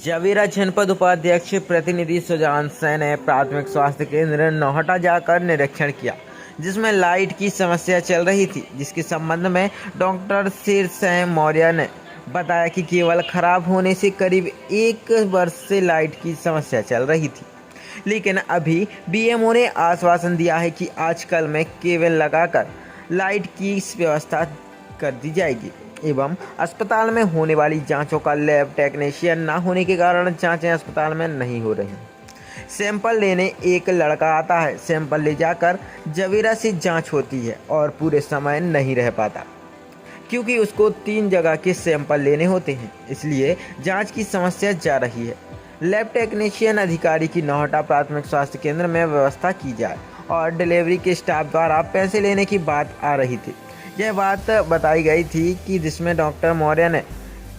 जवेरा जनपद उपाध्यक्ष प्रतिनिधि सुजान सिंह ने प्राथमिक स्वास्थ्य केंद्र नौहटा जाकर निरीक्षण किया, जिसमें लाइट की समस्या चल रही थी। जिसके संबंध में डॉक्टर शेर सिंह मौर्य ने बताया कि केबल खराब होने से करीब 1 वर्ष से लाइट की समस्या चल रही थी, लेकिन अभी बीएमओ ने आश्वासन दिया है कि आजकल में केबल लगाकर लाइट की व्यवस्था कर दी जाएगी एवं अस्पताल में होने वाली जांचों का लैब टेक्नीशियन न होने के कारण जांचें अस्पताल में नहीं हो रही। सैंपल लेने एक लड़का आता है, सैंपल ले जाकर जवेरा से जांच होती है और पूरे समय नहीं रह पाता क्योंकि उसको 3 जगह के सैंपल लेने होते हैं, इसलिए जांच की समस्या जा रही है। लैब टेक्नीशियन अधिकारी की नौहटा प्राथमिक स्वास्थ्य केंद्र में व्यवस्था की जाए और डिलीवरी के स्टाफ द्वारा पैसे लेने की बात आ रही थी। यह बात बताई गई थी कि जिसमें डॉक्टर मौर्य ने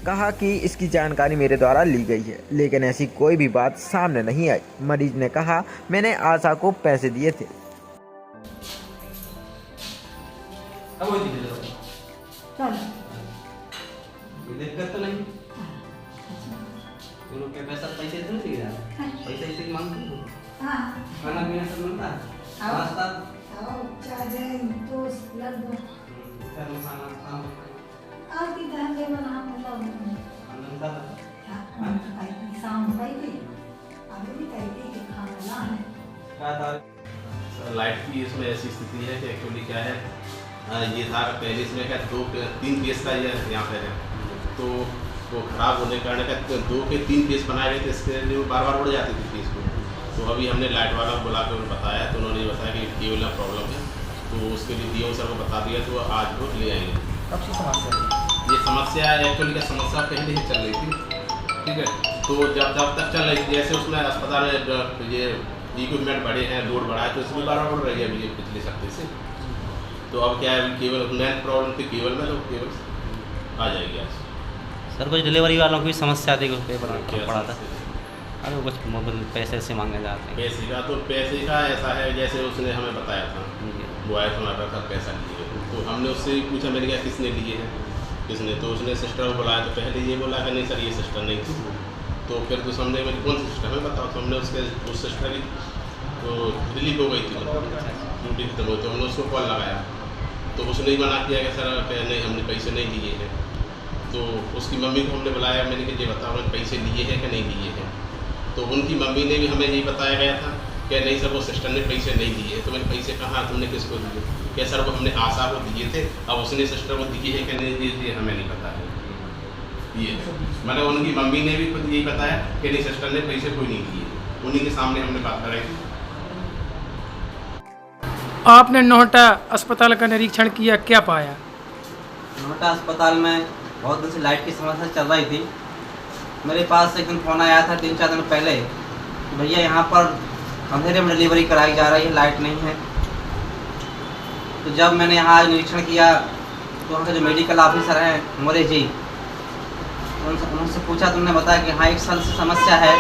कहा कि इसकी जानकारी मेरे द्वारा ली गई है, लेकिन ऐसी कोई भी बात सामने नहीं आई। मरीज ने कहा मैंने आशा को पैसे दिए थे। लाइट की इसमें ऐसी स्थिति है कि एक्चुअली क्या है, ये था पहले इसमें क्या 2-3 केस का ये यहाँ पे है, तो वो खराब होने के कारण क्या 2 के 3 केस बनाए गए थे, इसके लिए बार बार उड़ जाती थी केस को। तो अभी हमने लाइट वाला बुला के उन्हें बताया, तो उन्होंने ये बताया कि केबल का प्रॉब्लम है, तो उसके लिए डीओ सर को बता दिया, तो आज वो ले आएंगे। कब से समस्या है? ये समस्या एक्चुअली क्या समस्या पहले ही चल रही थी, ठीक है। तो जब तक चल रही थी, जैसे उसमें अस्पताल में ये इक्विपमेंट बड़े हैं, लोड बढ़ा है, तो इसमें बार बार उड़ रही है अभी पिछले हफ्ते से। तो अब क्या है, केवल मेन प्रॉब्लम थी केबल में, तो केबल आ जाएगी आज। सर कुछ डिलीवरी वालों की समस्या थी, कुछ पेपर पड़ा था, अरे कुछ पैसे से मांगे जाते हैं। पैसे का ऐसा है, जैसे उसने हमें बताया था, वो आया था हमारा था पैसा लिए, तो हमने उससे पूछा, मैंने कहा किसने लिए हैं, किसने, तो उसने सिस्टर को बुलाया, तो पहले ये बोला कि नहीं सर ये सिस्टर नहीं थी। तो फिर तो हमने कौन सी सिस्टर है बताओ, तो हमने उसके उस सिस्टर की तो रिलीव हो गई थी, ड्यूटी खत्म हुई, तो हमने उसको कॉल लगाया, तो उसने ही मना किया कि सर नहीं हमने पैसे नहीं लिए हैं। तो उसकी मम्मी को हमने बुलाया, मैंने कहा ये बताओ हमने पैसे लिए हैं कि नहीं लिए हैं। तो उनकी मम्मी ने भी हमें यही बताया गया था कि नहीं सर वो सिस्टर ने पैसे नहीं दिए। तो मैंने पैसे कहाँ, तुमने किसको दिए? क्या सर वो हमने आशा को दिए थे, अब उसने सिस्टर को दिए है कि नहीं दिए हमें नहीं पता है। ये मतलब उनकी मम्मी ने भी खुद यही बताया कि नहीं सिस्टर ने पैसे कोई नहीं दिए, उन्हीं के सामने हमने बात कराई थी। आपने नौहटा अस्पताल का निरीक्षण किया, क्या पाया? नौहटा अस्पताल में बहुत दिन से लाइट की समस्या चल रही थी। मेरे पास एक दिन फ़ोन आया था 3-4 दिन पहले, भैया यहाँ पर अंधेरे में डिलीवरी कराई जा रही है, लाइट नहीं है। तो जब मैंने यहाँ निरीक्षण किया तो वहाँ के जो मेडिकल ऑफिसर हैं मोरे जी, उनसे पूछा, तुमने बताया कि हाँ 1 साल से समस्या है,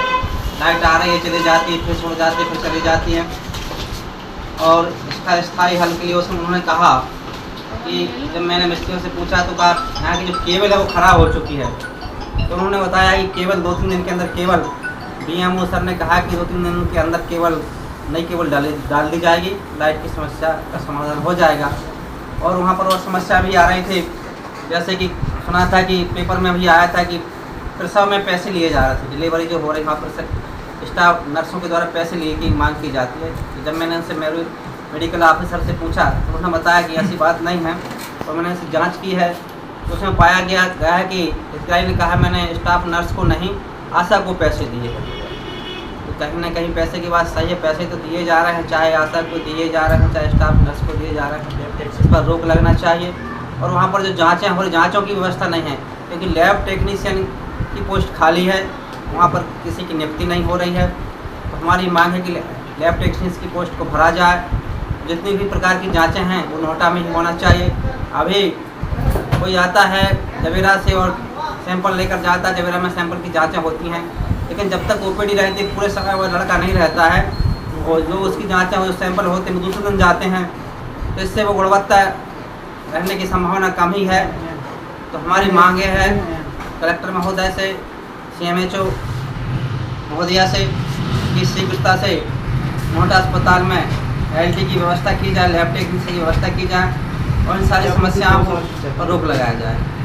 लाइट आ रही है चली जाती है, फिर छोड़ जाती है, फिर चली जाती है, और इसका स्थायी हल के लिए उन्होंने कहा कि जब मैंने मिस्त्रियों से पूछा तो कहा यहाँ की जो केबल है वो ख़राब हो चुकी है। तो उन्होंने बताया कि केवल 2-3 दिन के अंदर केवल बीएमओ सर ने कहा कि 2-3 दिन के अंदर केवल नई केबल डाल दी जाएगी, लाइट की समस्या का समाधान हो जाएगा। और वहाँ पर वो समस्या भी आ रही थी, जैसे कि सुना था कि पेपर में भी आया था कि प्रसव में पैसे लिए जा रहे थे, डिलीवरी जो हो रही वहाँ पर स्टाफ नर्सों के द्वारा पैसे लिए की मांग की जाती है। तो जब मैंने उनसे मेडिकल ऑफिसर से पूछा तो उन्होंने बताया कि ऐसी बात नहीं है, और मैंने इसकी जाँच की है तो उसमें पाया गया है कि अधिकारी ने कहा मैंने स्टाफ नर्स को नहीं आशा को पैसे दिए हैं। तो कहीं ना कहीं पैसे की बात सही है, पैसे तो दिए जा रहे हैं, चाहे आशा को दिए जा रहे हैं, चाहे स्टाफ नर्स को दिए जा रहे हैं, इस पर रोक लगना चाहिए। और वहाँ पर जो जाँचें हो रही, जाँचों की व्यवस्था नहीं है, क्योंकि लैब टेक्नीशियन की पोस्ट खाली है, वहाँ पर किसी की नियुक्ति नहीं हो रही है। तो हमारी मांग है कि लैब टेक्नीशियन की पोस्ट को भरा जाए, जितनी भी प्रकार की जाँचें हैं वो नौहटा में ही होना चाहिए। अभी कोई आता है जवेरा से और सैंपल लेकर जाता है, जवेरा में सैंपल की जांचें होती हैं, लेकिन जब तक ओपीडी रहती है पूरे समय वो लड़का नहीं रहता है, और जो उसकी जांचें जो सैंपल होते हैं दूसरे दिन जाते हैं, तो इससे वो गुणवत्ता रहने की संभावना कम ही है। तो हमारी मांग ये है कलेक्टर महोदय से, CMHO महोदया से कि शीघ्रता से नोएडा अस्पताल में एलटी की व्यवस्था की जाए, लैब टेक्नीशियन की व्यवस्था की जाए और इन सारी समस्याओं को पर रोक लगाया जाए।